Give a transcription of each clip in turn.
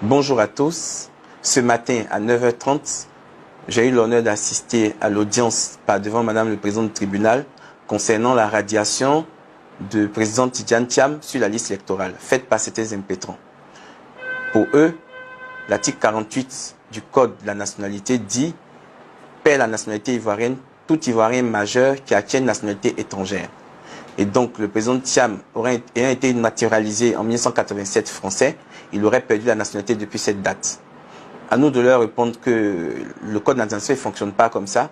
Bonjour à tous. Ce matin à 9h30, j'ai eu l'honneur d'assister à l'audience devant Madame le Président du tribunal concernant la radiation du président Tidjane Thiam sur la liste électorale faite par certains impétrants. Pour eux, l'article 48 du Code de la nationalité dit « perd la nationalité ivoirienne tout Ivoirien majeur qui acquiert une nationalité étrangère ». Et donc, le président Thiam ayant été naturalisé en 1987 français, il aurait perdu la nationalité depuis cette date. À nous de leur répondre que le Code de la nationalité ne fonctionne pas comme ça,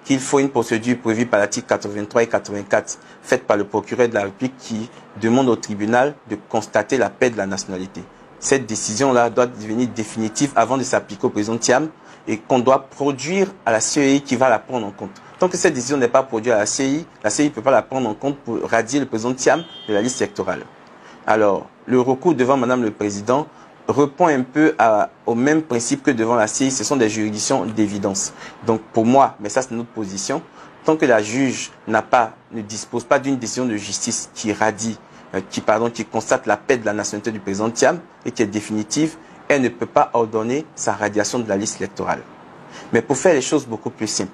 qu'il faut une procédure prévue par l'article 83 et 84, faite par le procureur de la République qui demande au tribunal de constater la perte de la nationalité. Cette décision-là doit devenir définitive avant de s'appliquer au président Thiam et qu'on doit produire à la CEI qui va la prendre en compte. Tant que cette décision n'est pas produite à la CEI ne peut pas la prendre en compte pour radier le président Thiam de la liste électorale. Alors, le recours devant Madame le Président répond un peu au même principe que devant la CEI, ce sont des juridictions d'évidence. Donc pour moi, mais ça c'est notre position, tant que la juge ne dispose pas d'une décision de justice qui qui constate la perte de la nationalité du président Thiam et qui est définitive, elle ne peut pas ordonner sa radiation de la liste électorale. Mais pour faire les choses beaucoup plus simples,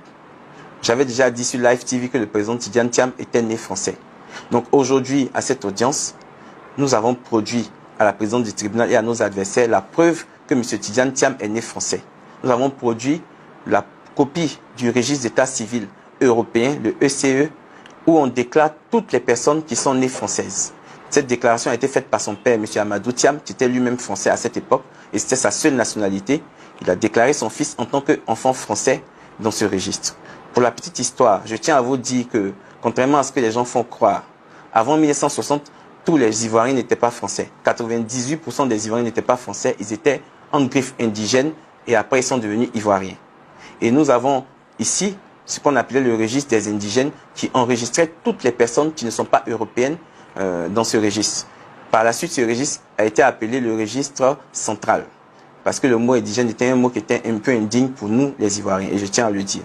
j'avais déjà dit sur Live TV que le président Tidjane Thiam était né français. Donc aujourd'hui, à cette audience, nous avons produit à la présidente du tribunal et à nos adversaires la preuve que M. Tidjane Thiam est né français. Nous avons produit la copie du registre d'état civil européen, le ECE, où on déclare toutes les personnes qui sont nées françaises. Cette déclaration a été faite par son père, M. Amadou Thiam, qui était lui-même français à cette époque, et c'était sa seule nationalité. Il a déclaré son fils en tant qu'enfant français dans ce registre. Pour la petite histoire, je tiens à vous dire que, contrairement à ce que les gens font croire, avant 1960, tous les Ivoiriens n'étaient pas français. 98% des Ivoiriens n'étaient pas français, ils étaient en griffe indigène et après ils sont devenus Ivoiriens. Et nous avons ici ce qu'on appelait le registre des indigènes qui enregistrait toutes les personnes qui ne sont pas européennes dans ce registre. Par la suite, ce registre a été appelé le registre central parce que le mot indigène était un mot qui était un peu indigne pour nous les Ivoiriens et je tiens à le dire.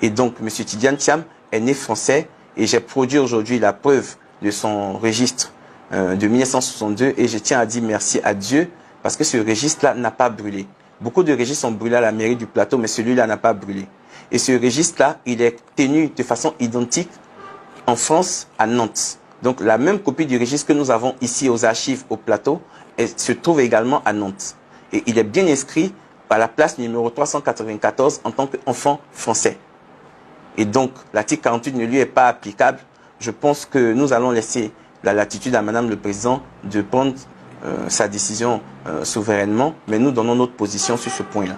Et donc, M. Tidjane Thiam est né français et j'ai produit aujourd'hui la preuve de son registre de 1962 et je tiens à dire merci à Dieu parce que ce registre-là n'a pas brûlé. Beaucoup de registres sont brûlés à la mairie du Plateau, mais celui-là n'a pas brûlé. Et ce registre-là, il est tenu de façon identique en France, à Nantes. Donc la même copie du registre que nous avons ici aux archives au Plateau se trouve également à Nantes. Et il est bien inscrit à la place numéro 394 en tant qu'enfant français. Et donc l'article 48 ne lui est pas applicable. Je pense que nous allons laisser la latitude à Madame le Président de prendre sa décision souverainement, mais nous donnons notre position sur ce point-là.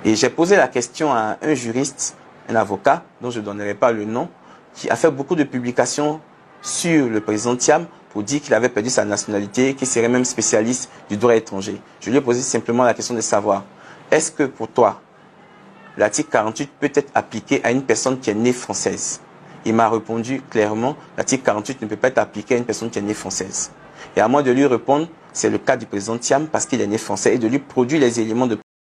Et j'ai posé la question à un juriste, un avocat, dont je ne donnerai pas le nom, qui a fait beaucoup de publications sur le président Thiam pour dire qu'il avait perdu sa nationalité, qu'il serait même spécialiste du droit étranger. Je lui ai posé simplement la question de savoir, est-ce que pour toi, l'article 48 peut être appliqué à une personne qui est née française? Il m'a répondu clairement, l'article 48 ne peut pas être appliqué à une personne qui est née française. Et à moi de lui répondre, c'est le cas du président Thiam parce qu'il est né français et de lui produire les éléments de